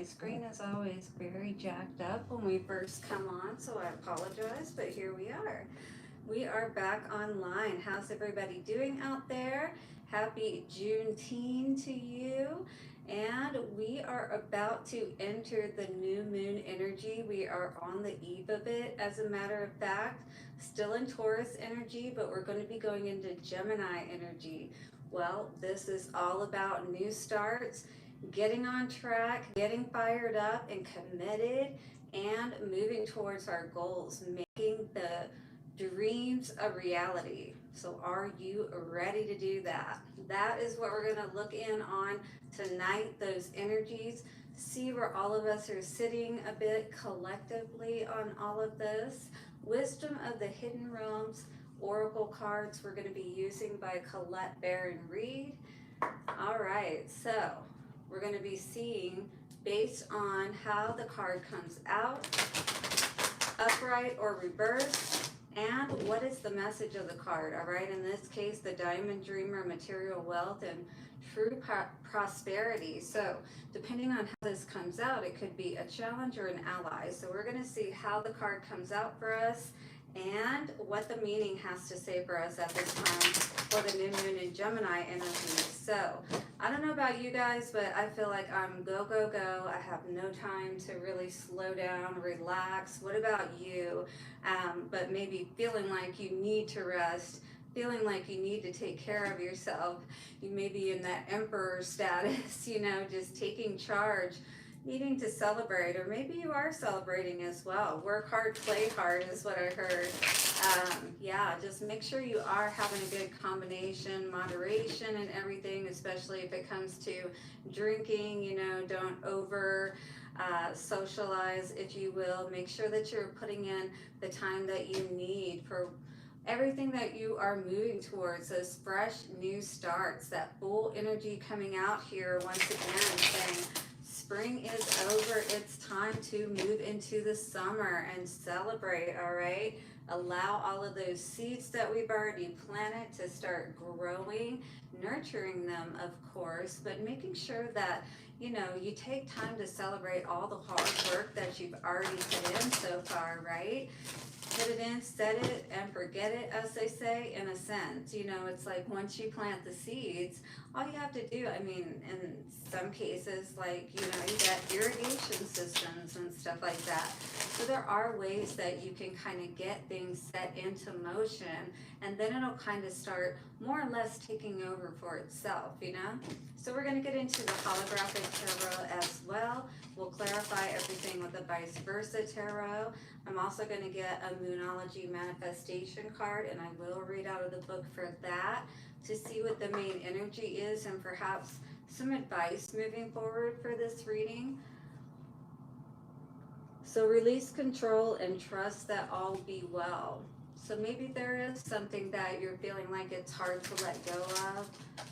screen is always very jacked up when we first come on, so I apologize, but here we are. We are back online. How's everybody doing out there? Happy Juneteenth to you. And we are about to enter the new moon energy. We are on the eve of it, as a matter of fact. Still in Taurus energy, but we're going to be going into Gemini energy. Well, this is all about new starts, getting on track, getting fired up and committed, and moving towards our goals, making the dreams a reality. So are you ready to do that? That is what we're going to look in on tonight, those energies, see where all of us are sitting a bit collectively on all of this. Wisdom of the Hidden Realms Oracle cards we're going to be using by Colette Baron Reed. All right, so we're going to be seeing based on how the card comes out, upright or reversed, and what is the message of the card. All right, in this case, the Diamond Dreamer, material wealth, and true prosperity. So depending on how this comes out, it could be a challenge or an ally. So we're going to see how the card comes out for us and what the meaning has to say for us at this time for the new moon in Gemini energy. So I don't know about you guys, but I feel like I'm go, go, go. I have no time to really slow down, relax. What about you? But maybe feeling like you need to rest, feeling like you need to take care of yourself. You may be in that emperor status, you know, just taking charge, needing to celebrate, or maybe you are celebrating as well. Work hard, play hard is what I heard. Yeah, just make sure you are having a good combination, moderation and everything, especially if it comes to drinking, you know, don't over socialize, if you will. Make sure that you're putting in the time that you need for everything that you are moving towards, those fresh new starts, that full energy coming out here once again, saying spring is over, it's time to move into the summer and celebrate, all right? Allow all of those seeds that we've already planted to start growing, nurturing them, of course, but making sure that, you know, you take time to celebrate all the hard work that you've already put in so far, right? Put it in, set it, and forget it, as they say, in a sense. You know, it's like once you plant the seeds, all you have to do, I mean, in some cases, like, you know, you got irrigation systems and stuff like that. So there are ways that you can kind of get things set into motion, and then it'll kind of start more or less taking over for itself, you know? So we're going to get into the holographic tarot as well. We'll clarify everything with the vice versa tarot. I'm also going to get a Moonology Manifestation card, and I will read out of the book for that to see what the main energy is and perhaps some advice moving forward for this reading. So release control and trust that all will be well. So maybe there is something that you're feeling like it's hard to let go of,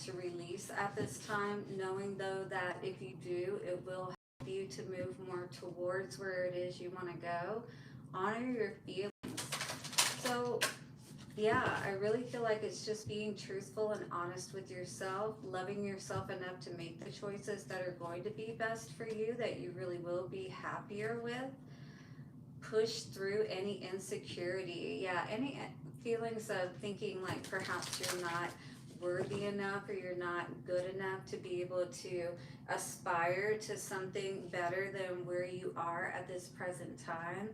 to release at this time, knowing though that if you do, it will help you to move more towards where it is you want to go. Honor your feelings. So yeah, I really feel like it's just being truthful and honest with yourself, loving yourself enough to make the choices that are going to be best for you, that you really will be happier with. Push through any insecurity. Yeah, any feelings of thinking like perhaps you're not worthy enough or you're not good enough to be able to aspire to something better than where you are at this present time.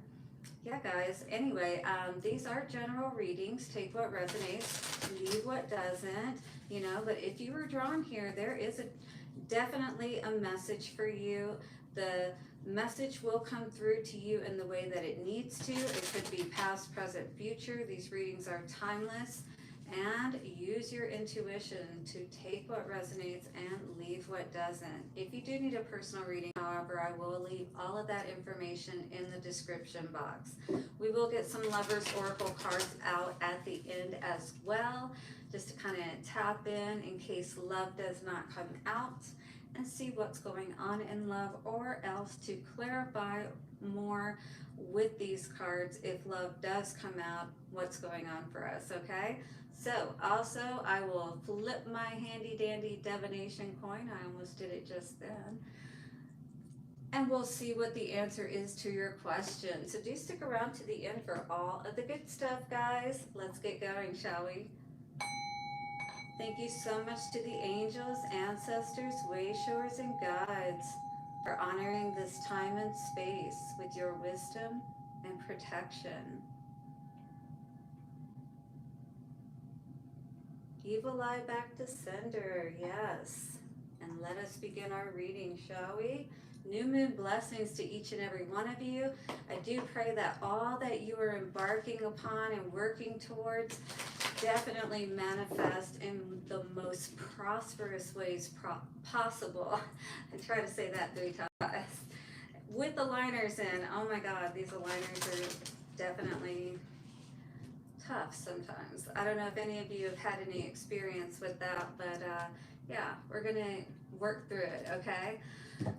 Yeah, guys, anyway, these are general readings. Take what resonates, leave what doesn't, you know, but if you were drawn here, there is definitely a message for you. The message will come through to you in the way that it needs to. It could be past, present, future. These readings are timeless. And use your intuition to take what resonates and leave what doesn't. If you do need a personal reading, however, I will leave all of that information in the description box. We will get some Lovers Oracle cards out at the end as well, just to kind of tap in case love does not come out, and see what's going on in love, or else to clarify more with these cards if love does come out, what's going on for us, okay? So also I will flip my handy dandy divination coin. I almost did it just then. And we'll see what the answer is to your question. So do stick around to the end for all of the good stuff, guys. Let's get going, shall we? Thank you so much to the angels, ancestors, wayshowers, and guides for honoring this time and space with your wisdom and protection. Evil eye back to sender, yes. And let us begin our reading, shall we? New moon blessings to each and every one of you. I do pray that all that you are embarking upon and working towards definitely manifest in the most prosperous ways possible. I try to say that 3 times. With the liners in, oh my God, these aligners are definitely tough sometimes. I don't know if any of you have had any experience with that, but yeah, we're gonna work through it, okay?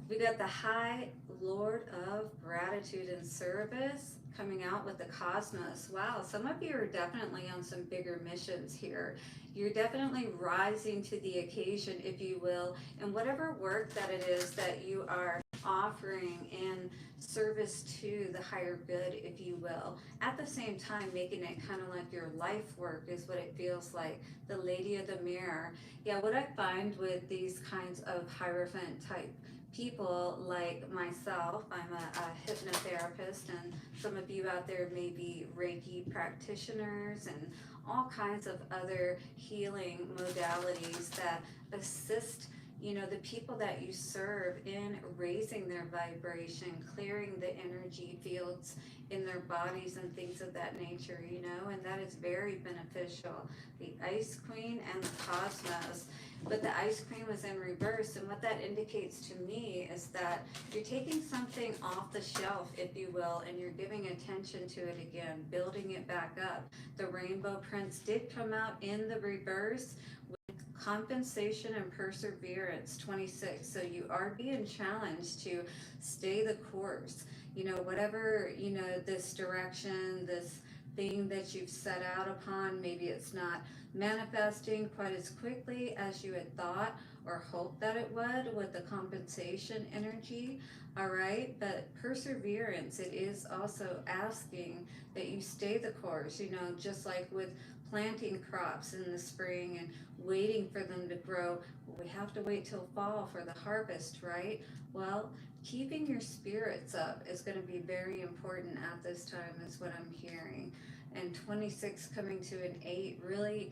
We got the High Lord of Gratitude and Service coming out with the Cosmos. Wow, some of you are definitely on some bigger missions here. You're definitely rising to the occasion, if you will, and whatever work that it is that you are offering in service to the higher good, if you will. At the same time, making it kind of like your life work is what it feels like. The Lady of the Mirror. Yeah, what I find with these kinds of Hierophant type people like myself, I'm a hypnotherapist, and some of you out there may be Reiki practitioners and all kinds of other healing modalities that assist, you know, the people that you serve in raising their vibration, clearing the energy fields in their bodies and things of that nature, you know, and that is very beneficial. The Ice Queen and the Cosmos. But the Ice Queen was in reverse, and what that indicates to me is that you're taking something off the shelf, if you will, and you're giving attention to it again, building it back up. The Rainbow Prince did come out in the reverse with compensation and perseverance, 26. So you are being challenged to stay the course. You know, whatever, you know, this direction, this thing that you've set out upon, maybe it's not manifesting quite as quickly as you had thought or hoped that it would with the compensation energy. All right, but perseverance, it is also asking that you stay the course, you know, just like with planting crops in the spring and waiting for them to grow. We have to wait till fall for the harvest, right? Well, keeping your spirits up is going to be very important at this time, is what I'm hearing. And 26 coming to an 8 really,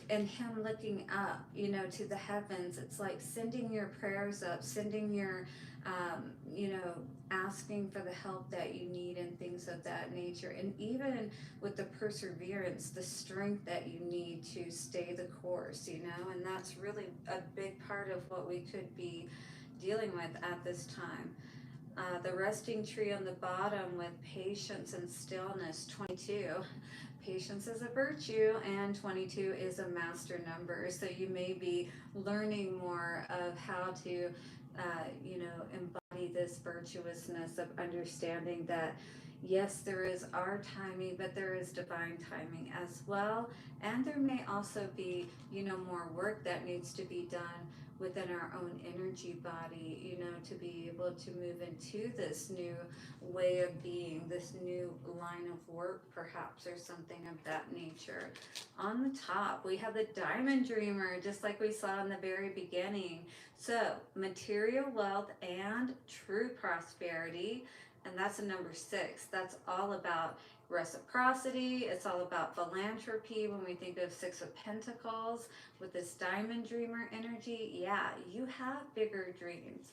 and him looking up, you know, to the heavens. It's like sending your prayers up, sending your, you know, asking for the help that you need and things of that nature. And even with the perseverance, the strength that you need to stay the course, you know, and that's really a big part of what we could be dealing with at this time. The resting tree on the bottom with patience and stillness, 22. Patience is a virtue, and 22 is a master number. So you may be learning more of how to, you know, embody this virtuousness of understanding that yes, there is our timing, but there is divine timing as well. And there may also be, you know, more work that needs to be done within our own energy body, you know, to be able to move into this new way of being, this new line of work, perhaps, or something of that nature. On the top, we have the Diamond Dreamer, just like we saw in the very beginning. So, material wealth and true prosperity, and that's a number 6. That's all about reciprocity. It's all about philanthropy when we think of 6 of Pentacles with this Diamond Dreamer energy. Yeah, you have bigger dreams,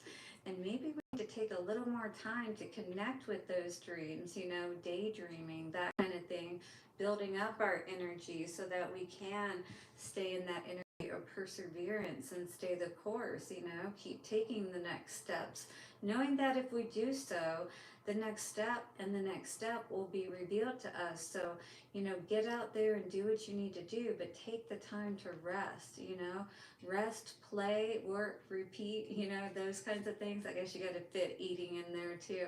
and maybe we need to take a little more time to connect with those dreams, you know, daydreaming, that kind of thing, building up our energy so that we can stay in that energy of perseverance and stay the course, you know, keep taking the next steps, knowing that if we do so, the next step and the next step will be revealed to us. So, you know, get out there and do what you need to do, but take the time to rest, you know, rest, play, work, repeat, you know, those kinds of things. I guess you got to fit eating in there too.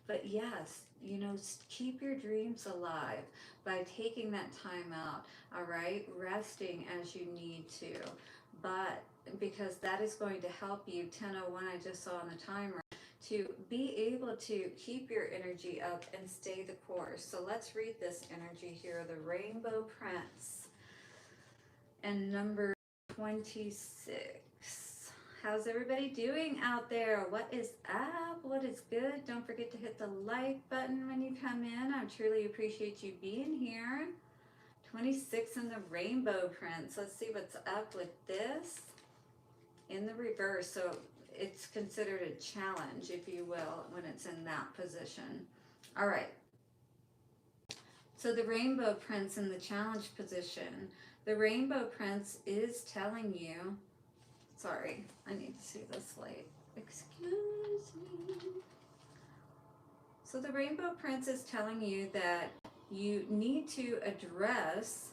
But yes, you know, keep your dreams alive by taking that time out, all right? Resting as you need to. But because that is going to help you, 10:01 I just saw on the timer, to be able to keep your energy up and stay the course. So let's read this energy here, the Rainbow Prince. And number 26. How's everybody doing out there? What is up? What is good? Don't forget to hit the like button when you come in. I truly appreciate you being here. 26 in the Rainbow Prince. Let's see what's up with this. In the reverse, so it's considered a challenge, if you will, when it's in that position. All right. So the Rainbow Prince in the challenge position. The Rainbow Prince is telling you, sorry, I need to see this light. Excuse me. So the Rainbow Prince is telling you that you need to address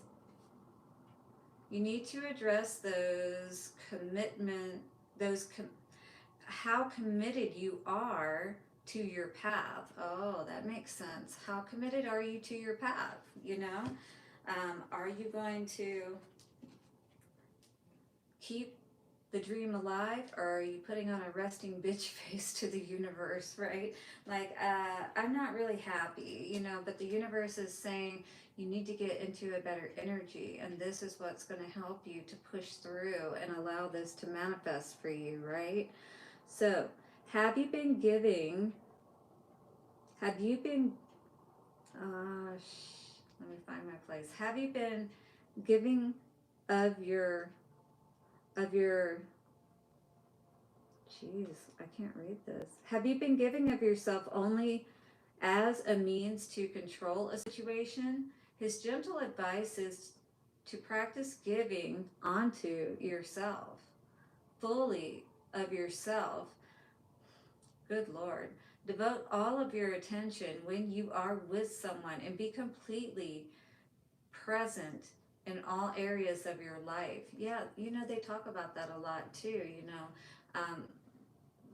those commitment, how committed you are to your path. Oh, that makes sense. How committed are you to your path? You know, are you going to keep the dream alive, or are you putting on a resting bitch face to the universe, right? Like, I'm not really happy, you know, but the universe is saying you need to get into a better energy, and this is what's going to help you to push through and allow this to manifest for you, right? So, have you been giving, let me find my place. Have you been giving of your, jeez, I can't read this. Have you been giving of yourself only as a means to control a situation? His gentle advice is to practice giving onto yourself, fully of yourself. Good Lord. Devote all of your attention when you are with someone and be completely present in all areas of your life. Yeah, you know, they talk about that a lot too, you know.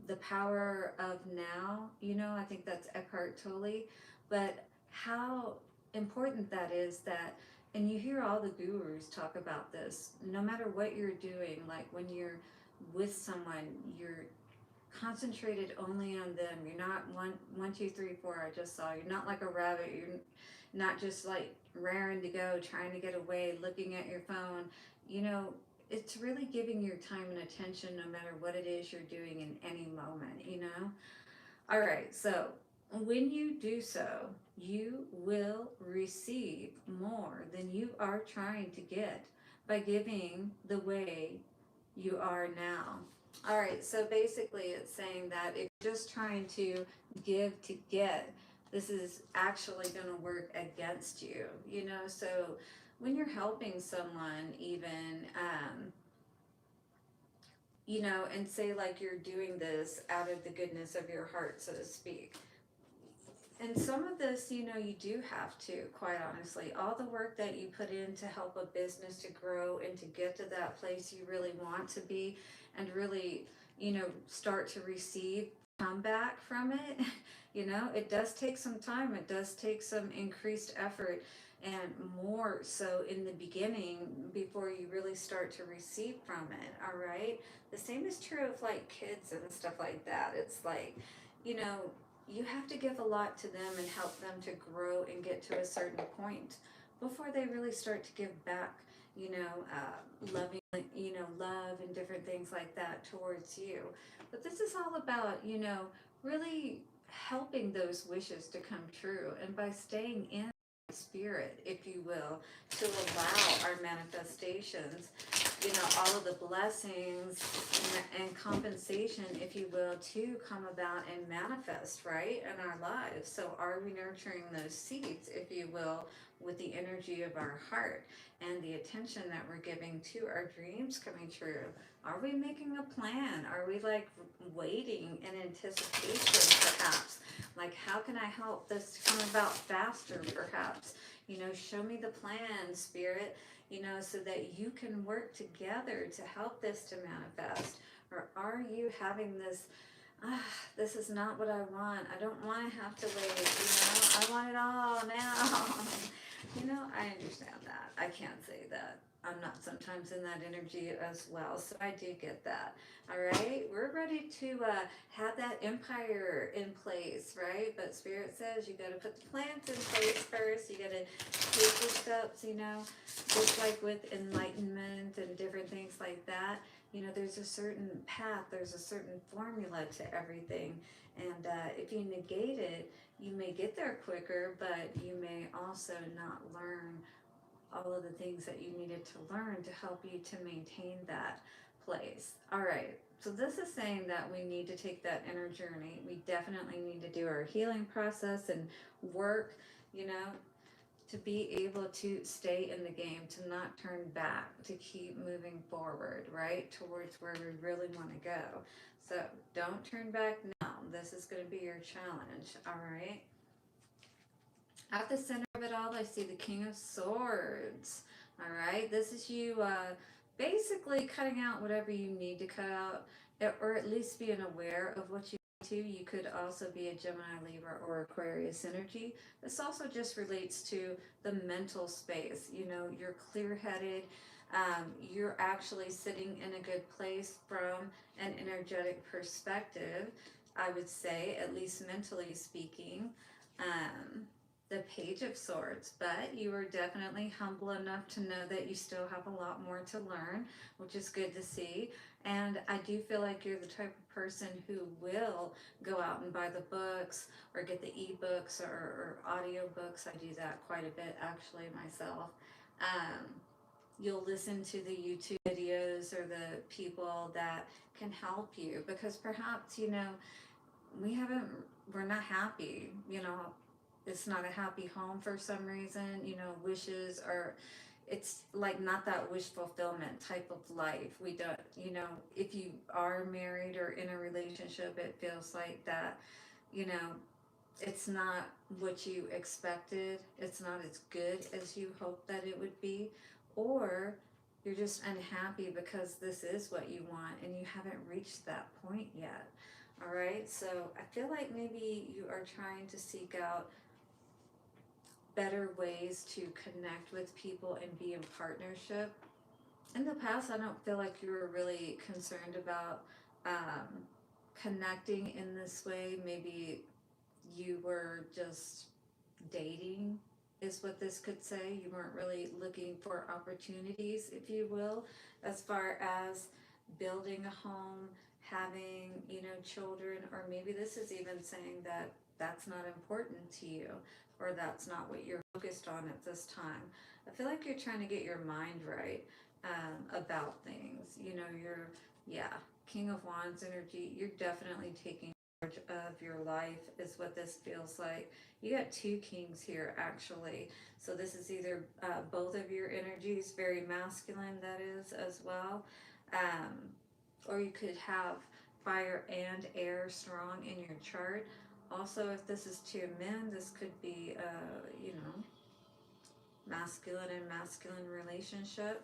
The power of now, you know, I think that's Eckhart Tolle, but how important that is, that, and you hear all the gurus talk about this, no matter what you're doing, like when you're with someone, you're concentrated only on them. You're not one, two, three, four, I just saw. You're not like a rabbit. You're not just like raring to go, trying to get away, looking at your phone. You know, it's really giving your time and attention no matter what it is you're doing in any moment, you know? All right, so when you do so, you will receive more than you are trying to get by giving the way you are now. All right, so basically it's saying that if you're just trying to give to get, this is actually going to work against you, you know? So when you're helping someone, even, you know, and say like you're doing this out of the goodness of your heart, so to speak. And some of this, you know, you do have to, quite honestly, all the work that you put in to help a business to grow and to get to that place you really want to be, and really, you know, start to receive comeback from it. You know, it does take some time. It does take some increased effort, and more so in the beginning before you really start to receive from it. All right. The same is true of like kids and stuff like that. It's like, you know, you have to give a lot to them and help them to grow and get to a certain point before they really start to give back, you know, loving, you know, love and different things like that towards you. But this is all about, you know, really helping those wishes to come true, and by staying in spirit, if you will, to allow our manifestations, you know, all of the blessings and compensation, if you will, to come about and manifest, right, in our lives. So are we nurturing those seeds, if you will, with the energy of our heart and the attention that we're giving to our dreams coming true? Are we making a plan? Are we like waiting in anticipation, perhaps? Like, how can I help this come about faster, perhaps? You know, show me the plan, Spirit, you know, so that you can work together to help this to manifest. Or are you having this, this is not what I want. I don't want to have to wait, you know, I want it all now. You know, I understand that. I can't say that I'm not sometimes in that energy as well, so I do get that. All right, we're ready to have that empire in place, right? But Spirit says you got to put the plans in place first. You got to take the steps, you know, just like with enlightenment and different things like that. You know, there's a certain path, there's a certain formula to everything. And if you negate it, you may get there quicker, but you may also not learn all of the things that you needed to learn to help you to maintain that place. All right. So this is saying that we need to take that inner journey. We definitely need to do our healing process and work, you know, to be able to stay in the game, to not turn back, to keep moving forward, right? Towards where we really want to go. So don't turn back now. This is going to be your challenge. All right. At the center of it all, I see the King of Swords. All right, this is you basically cutting out whatever you need to cut out, or at least being aware of what you need to. You could also be a Gemini, Libra, or Aquarius energy. This also just relates to the mental space. You know, you're clear headed. You're actually sitting in a good place from an energetic perspective, I would say, at least mentally speaking. The Page of Swords, but you are definitely humble enough to know that you still have a lot more to learn, which is good to see. And I do feel like you're the type of person who will go out and buy the books or get the ebooks or audio books. I do that quite a bit actually myself. Um, you'll listen to the YouTube videos or the people that can help you because perhaps, you know, we haven't, we're not happy, you know, it's not a happy home for some reason, you know, wishes are, it's like not that wish fulfillment type of life. We don't, you know, if you are married or in a relationship, it feels like that, you know, it's not what you expected, it's not as good as you hoped that it would be, or you're just unhappy because this is what you want and you haven't reached that point yet. All right, so I feel like maybe you are trying to seek out better ways to connect with people and be in partnership. In the past, I don't feel like you were really concerned about um, connecting in this way. Maybe you were just dating, is what this could say. You weren't really looking for opportunities, if you will, as far as building a home, having, you know, children, or maybe this is even saying that that's not important to you or that's not what you're focused on at this time. I feel like you're trying to get your mind right about things. You know, you're, yeah, King of Wands energy, you're definitely taking charge of your life, is what this feels like. You got two kings here, actually. So this is either both of your energies, very masculine, that is, as well. Um, or you could have fire and air strong in your chart. Also, if this is two men, this could be, you know, masculine and masculine relationship.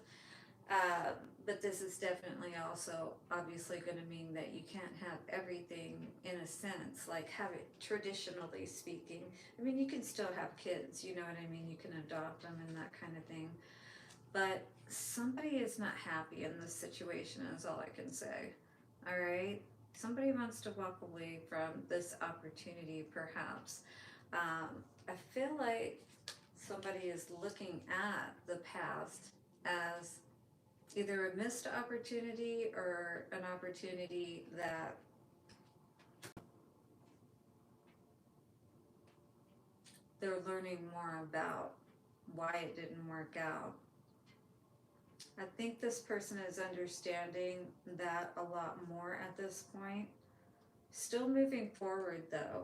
Uh, but this is definitely also obviously going to mean that you can't have everything in a sense, like have it traditionally speaking. I mean, you can still have kids, you know what I mean? You can adopt them and that kind of thing. But somebody is not happy in this situation, is all I can say. All right? Somebody wants to walk away from this opportunity, perhaps. I feel like somebody is looking at the past as either a missed opportunity or an opportunity that they're learning more about why it didn't work out. I think this person is understanding that a lot more at this point. Still moving forward though.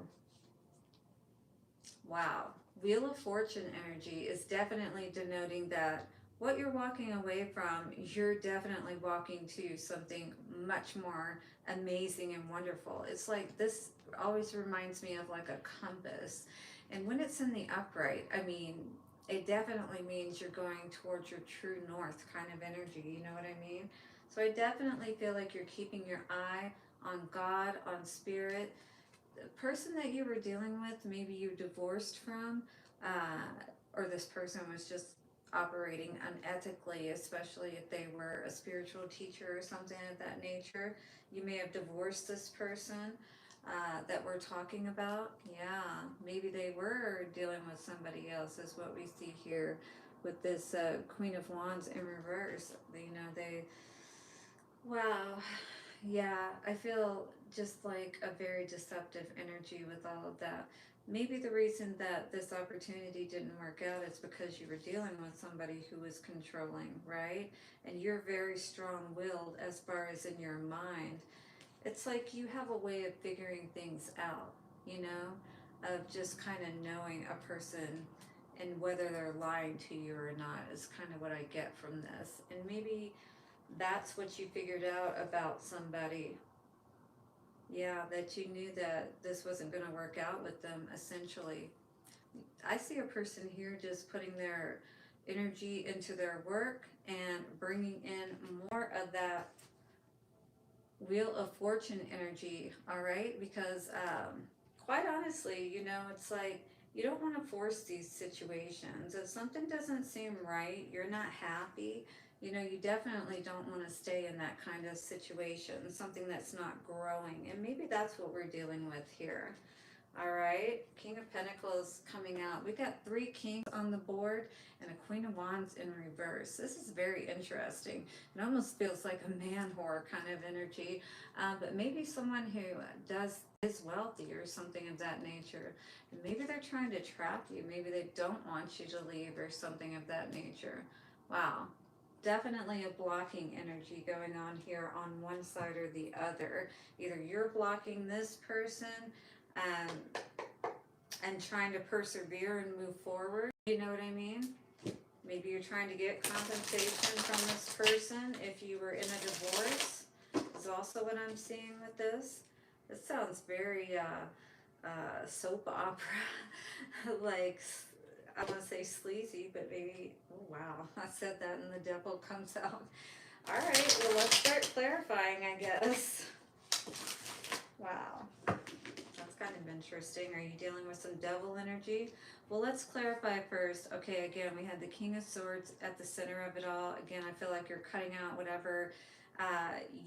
Wow. Wheel of Fortune energy is definitely denoting that what you're walking away from, you're definitely walking to something much more amazing and wonderful. It's like this always reminds me of like a compass. And when it's in the upright, I mean, it definitely means you're going towards your true north kind of energy. You know what I mean? So I definitely feel like you're keeping your eye on God, on spirit, the person that you were dealing with, maybe you divorced from, or this person was just operating unethically, especially if they were a spiritual teacher or something of that nature. You may have divorced this person that we're talking about. Yeah, maybe they were dealing with somebody else, is what we see here with this Queen of Wands in reverse. You know, wow. Yeah, I feel just like a very deceptive energy with all of that. Maybe the reason that this opportunity didn't work out is because you were dealing with somebody who was controlling, right? And you're very strong willed as far as in your mind. It's like you have a way of figuring things out, you know, of just kind of knowing a person and whether they're lying to you or not is kind of what I get from this. And maybe that's what you figured out about somebody. Yeah, that you knew that this wasn't going to work out with them, essentially. I see a person here just putting their energy into their work and bringing in more of that Wheel of Fortune energy, all right? Because quite honestly, you know, it's like you don't want to force these situations. If something doesn't seem right, you're not happy, you know, you definitely don't want to stay in that kind of situation, something that's not growing. And maybe that's what we're dealing with here. All right, King of Pentacles coming out. We got 3 kings on the board and a Queen of Wands in reverse. This is very interesting. It almost feels like a man whore kind of energy, but maybe someone who is wealthy or something of that nature. And maybe they're trying to trap you. Maybe they don't want you to leave or something of that nature. Wow. Definitely a blocking energy going on here on one side or the other. Either you're blocking this person um, and trying to persevere and move forward. You know what I mean? Maybe you're trying to get compensation from this person if you were in a divorce, is also what I'm seeing with this. This sounds very soap opera, like, I want to say sleazy, but maybe, oh wow, I said that and the devil comes out. All right, well, let's start clarifying, I guess. Wow. That's kind of interesting. Are you dealing with some devil energy? Well, let's clarify first. Okay, again, we had the King of Swords at the center of it all. Again, I feel like you're cutting out whatever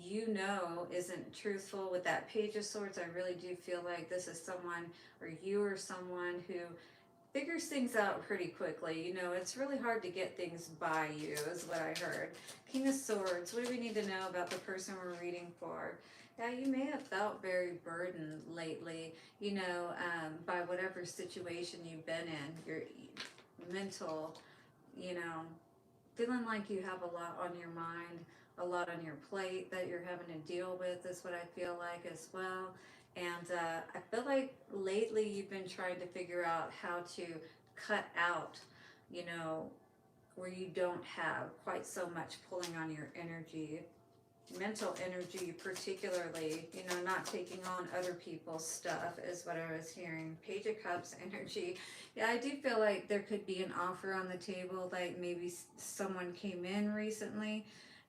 you know isn't truthful with that Page of Swords. I really do feel like this is someone, or you or someone who figures things out pretty quickly. You know, it's really hard to get things by you, is what I heard. King of Swords, what do we need to know about the person we're reading for? Yeah, you may have felt very burdened lately, you know, by whatever situation you've been in, your mental, you know, feeling like you have a lot on your mind, a lot on your plate that you're having to deal with, is what I feel like as well. And I feel like lately you've been trying to figure out how to cut out, you know, where you don't have quite so much pulling on your energy, mental energy particularly, you know, not taking on other people's stuff is what I was hearing. Page of Cups energy. Yeah, I do feel like there could be an offer on the table, like maybe someone came in recently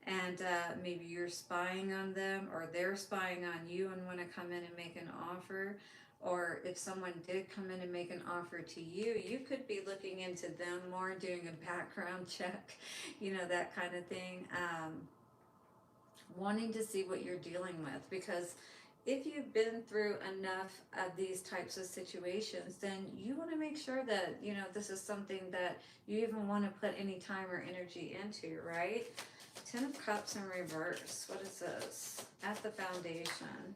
and maybe you're spying on them or they're spying on you and want to come in and make an offer. Or if someone did come in and make an offer to you, you could be looking into them more, doing a background check, you know, that kind of thing. Wanting to see what you're dealing with, because if you've been through enough of these types of situations, then you want to make sure that, you know, this is something that you even want to put any time or energy into, right? 10 of Cups in reverse. What is this? At the foundation.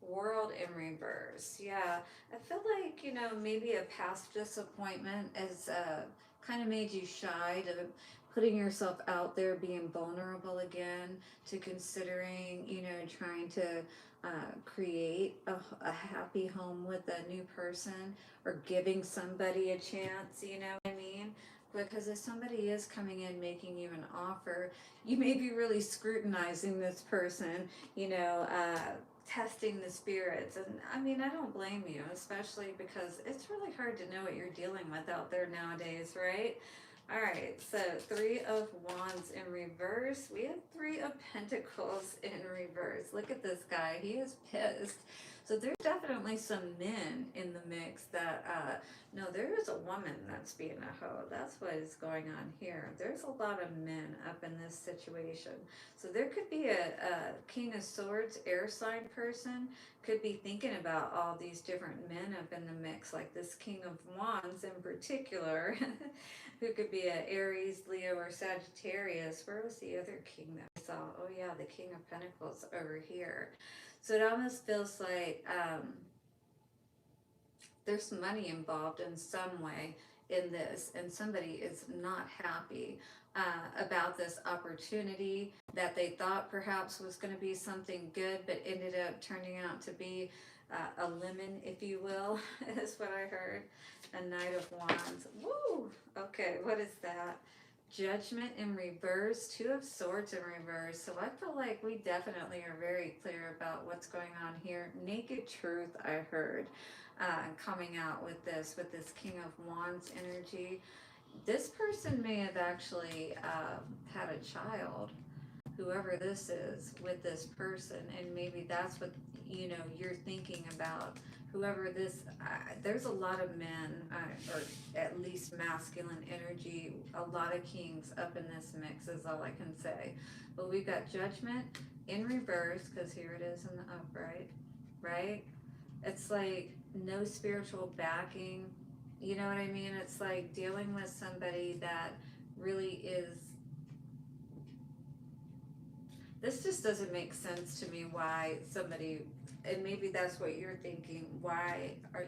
World in reverse. Yeah, I feel like, you know, maybe a past disappointment has kind of made you shy to putting yourself out there, being vulnerable again, to considering, you know, trying to create a happy home with a new person, or giving somebody a chance, you know what I mean? Because if somebody is coming in making you an offer, you may be really scrutinizing this person, you know, testing the spirits. And I mean, I don't blame you, especially because it's really hard to know what you're dealing with out there nowadays, right? All right, so 3 of Wands in reverse. We have 3 of Pentacles in reverse. Look at this guy. He is pissed. So there's definitely some men in the mix that, no, there is a woman that's being a hoe. That's what is going on here. There's a lot of men up in this situation. So there could be a King of Swords air sign person could be thinking about all these different men up in the mix, like this King of Wands in particular, who could be a Aries, Leo, or Sagittarius. Where was the other king that we saw? Oh yeah, the King of Pentacles over here. So it almost feels like there's money involved in some way in this, and somebody is not happy about this opportunity that they thought perhaps was going to be something good, but ended up turning out to be a lemon, if you will, is what I heard. A Knight of Wands. Woo! Okay, what is that? Judgment in reverse, Two of Swords in reverse. So I feel like we definitely are very clear about what's going on here. Naked truth, I heard, coming out with this King of Wands energy. This person may have actually had a child, whoever this is, with this person, and maybe that's what you're thinking about. Whoever this, there's a lot of men, or at least masculine energy, a lot of kings up in this mix is all I can say. But we've got Judgment in reverse, because here it is in the upright, right? It's like no spiritual backing. You know what I mean? It's like dealing with somebody that really is. This just doesn't make sense to me why somebody, and maybe that's what you're thinking, why are,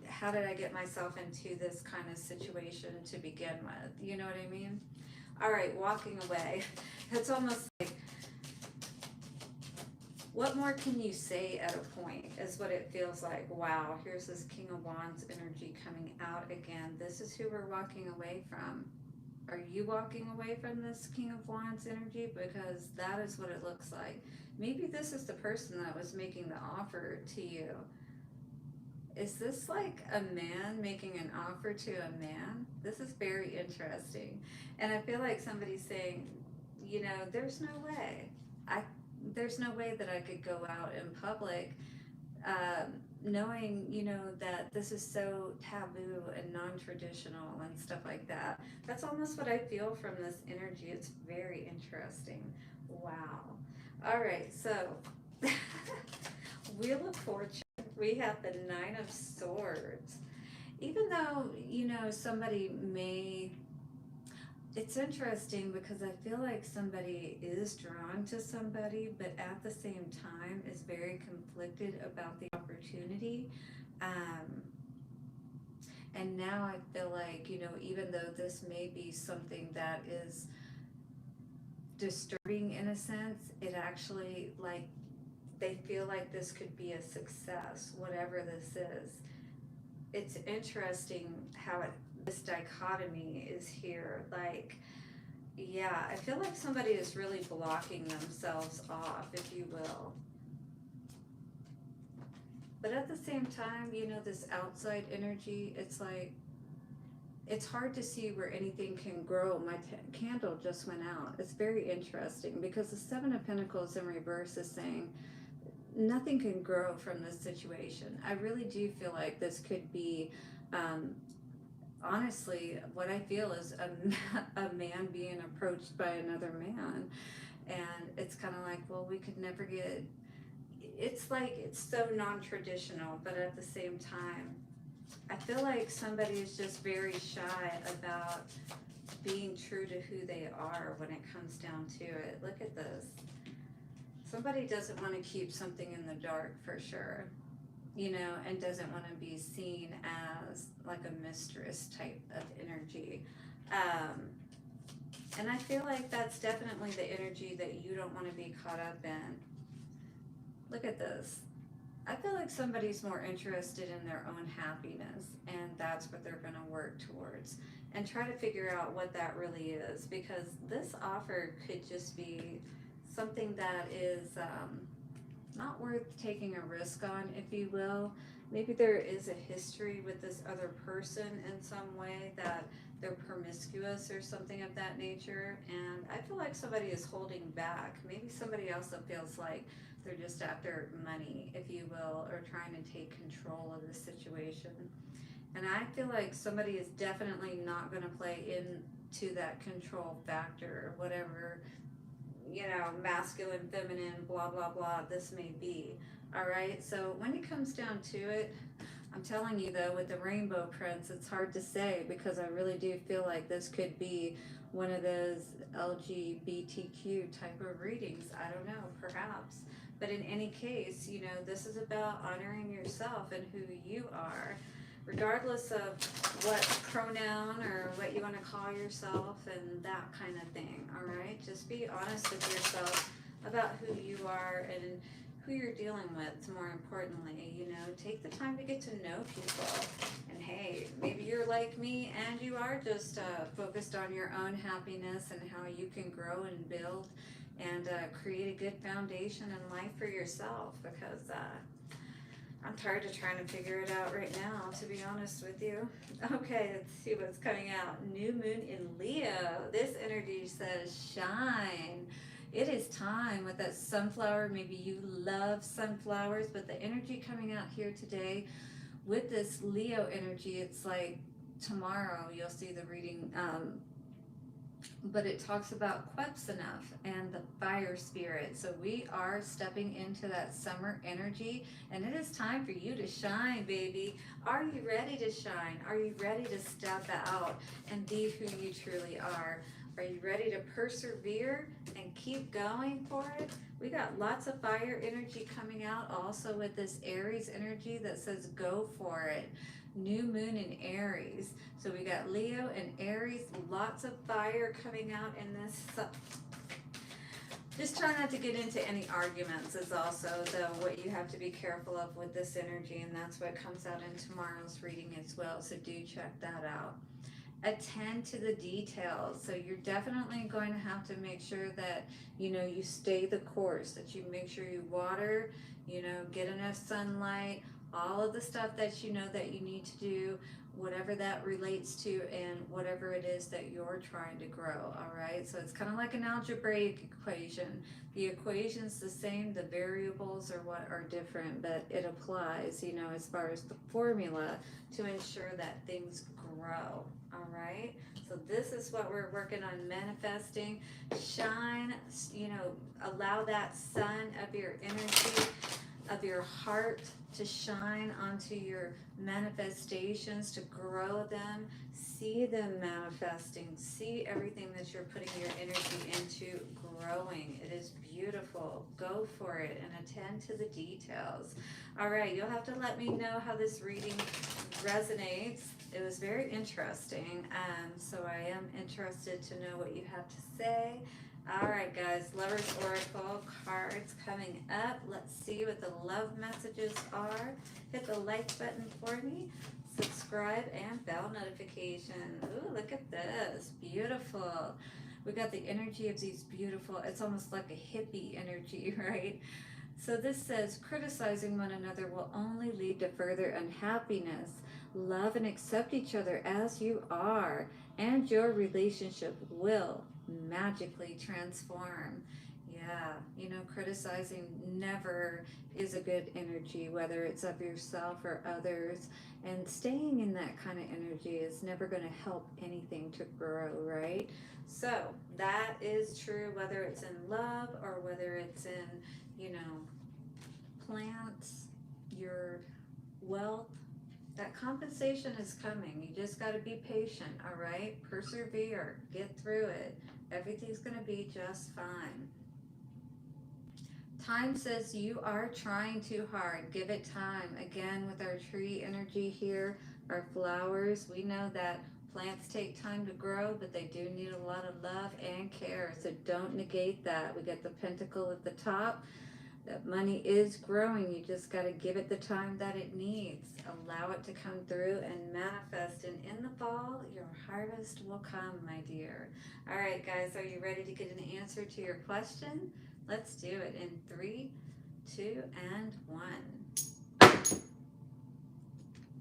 how did I get myself into this kind of situation to begin with? You know what I mean? All right, walking away. It's almost like, what more can you say at a point is what it feels like. Wow, here's this King of Wands energy coming out again. This is who we're walking away from. Are you walking away from this King of Wands energy? Because that is what it looks like. Maybe this is the person that was making the offer to you. Is this like a man making an offer to a man? This is very interesting. And I feel like somebody's saying, there's no way. There's no way that I could go out in public knowing, that this is so taboo and non-traditional and stuff like that. That's almost what I feel from this energy. It's very interesting. Wow. All right, so Wheel of Fortune, we have the Nine of Swords. Even though, somebody may, it's interesting because I feel like somebody is drawn to somebody, but at the same time is very conflicted about the opportunity. And now I feel like, even though this may be something that is disturbing in a sense, it actually, like, they feel like this could be a success, whatever this is. It's interesting how this dichotomy is here. Like, yeah, I feel like somebody is really blocking themselves off, if you will. But at the same time, this outside energy, it's like, it's hard to see where anything can grow. My candle just went out. It's very interesting because the Seven of Pentacles in reverse is saying nothing can grow from this situation. I really do feel like this could be, honestly, what I feel is a man being approached by another man. And it's kind of like, well, we could never get, it's like, it's so non-traditional, but at the same time, I feel like somebody is just very shy about being true to who they are when it comes down to it. Look at this. Somebody doesn't want to keep something in the dark for sure, and doesn't want to be seen as like a mistress type of energy. And I feel like that's definitely the energy that you don't want to be caught up in. Look at this. I feel like somebody's more interested in their own happiness, and that's what they're going to work towards and try to figure out what that really is, because this offer could just be something that is not worth taking a risk on, if you will. Maybe there is a history with this other person in some way, that they're promiscuous or something of that nature, and I feel like somebody is holding back. Maybe somebody else that feels like They're just after money, if you will, or trying to take control of the situation. And I feel like somebody is definitely not going to play into that control factor, or whatever, you know, masculine, feminine, blah, blah, blah, this may be. All right. So when it comes down to it, I'm telling you though, with the rainbow prince, it's hard to say because I really do feel like this could be one of those LGBTQ type of readings. I don't know, perhaps. But in any case, you know, this is about honoring yourself and who you are, regardless of what pronoun or what you want to call yourself and that kind of thing. All right. Just be honest with yourself about who you are and who you're dealing with. More importantly, you know, take the time to get to know people. And hey, maybe you're like me and you are just focused on your own happiness and how you can grow and build and create a good foundation in life for yourself, because I'm tired of trying to figure it out right now, to be honest with you. Okay, let's see what's coming out. New moon in Leo. This energy says shine. It is time with that sunflower. Maybe you love sunflowers, but the energy coming out here today with this Leo energy, it's like tomorrow you'll see the reading, but it talks about Quepsanough and the fire spirit. So we are stepping into that summer energy, and it is time for you to shine, baby. Are you ready to shine? Are you ready to step out and be who you truly are? Are you ready to persevere and keep going for it? We got lots of fire energy coming out also with this Aries energy that says go for it. New moon in Aries. So we got Leo and Aries, lots of fire coming out in this. Just try not to get into any arguments is also what you have to be careful of with this energy, and that's what comes out in tomorrow's reading as well. So do check that out. Attend to the details. So you're definitely going to have to make sure that, you know, you stay the course, that you make sure you water, you know, get enough sunlight, all of the stuff that you know that you need to do, whatever that relates to and whatever it is that you're trying to grow. All right. So it's kind of like an algebraic equation. The equation's the same, the variables are what are different, but it applies, you know, as far as the formula to ensure that things grow. All right. So this is what we're working on manifesting. Shine, you know, allow that sun of your energy, of your heart to shine onto your manifestations, to grow them, see them manifesting, see everything that you're putting your energy into growing. It is beautiful. Go for it and attend to the details. All right, you'll have to let me know how this reading resonates. It was very interesting, so I am interested to know what you have to say. All right, guys, Lover's Oracle cards coming up. Let's see what the love messages are. Hit the like button for me, subscribe, and bell notification. Ooh, look at this. Beautiful. We got the energy of these beautiful, it's almost like a hippie energy, right? So this says, criticizing one another will only lead to further unhappiness. Love and accept each other as you are, and your relationship will magically transform. Yeah, you know, criticizing never is a good energy, whether it's of yourself or others. And staying in that kind of energy is never going to help anything to grow, right? So that is true whether it's in love or whether it's in, you know, plants, your wealth. That compensation is coming. You just got to be patient, all right? Persevere. Get through it. Everything's going to be just fine. Time says you are trying too hard. Give it time. Again, with our tree energy here, our flowers, we know that plants take time to grow, but they do need a lot of love and care. So don't negate that. We got the pentacle at the top. That money is growing. You just got to give it the time that it needs. Allow it to come through and manifest. And in the fall, your harvest will come, my dear. All right, guys, are you ready to get an answer to your question? Let's do it in 3, 2, and 1.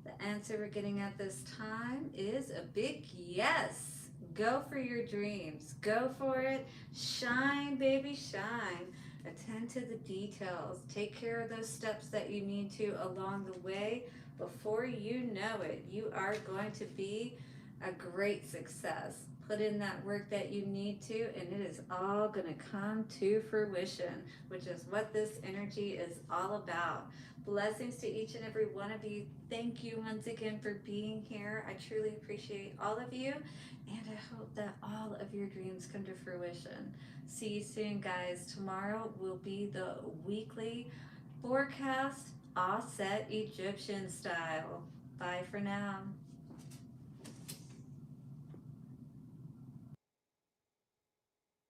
The answer we're getting at this time is a big yes. Go for your dreams. Go for it. Shine, baby, shine. Attend to the details. Take care of those steps that you need to along the way. Before you know it, you are going to be a great success. Put in that work that you need to, and it is all going to come to fruition, which is what this energy is all about. Blessings to each and every one of you. Thank you once again for being here. I truly appreciate all of you, and I hope that all of your dreams come to fruition. See you soon, guys. Tomorrow will be the weekly forecast, all set Egyptian style. Bye for now.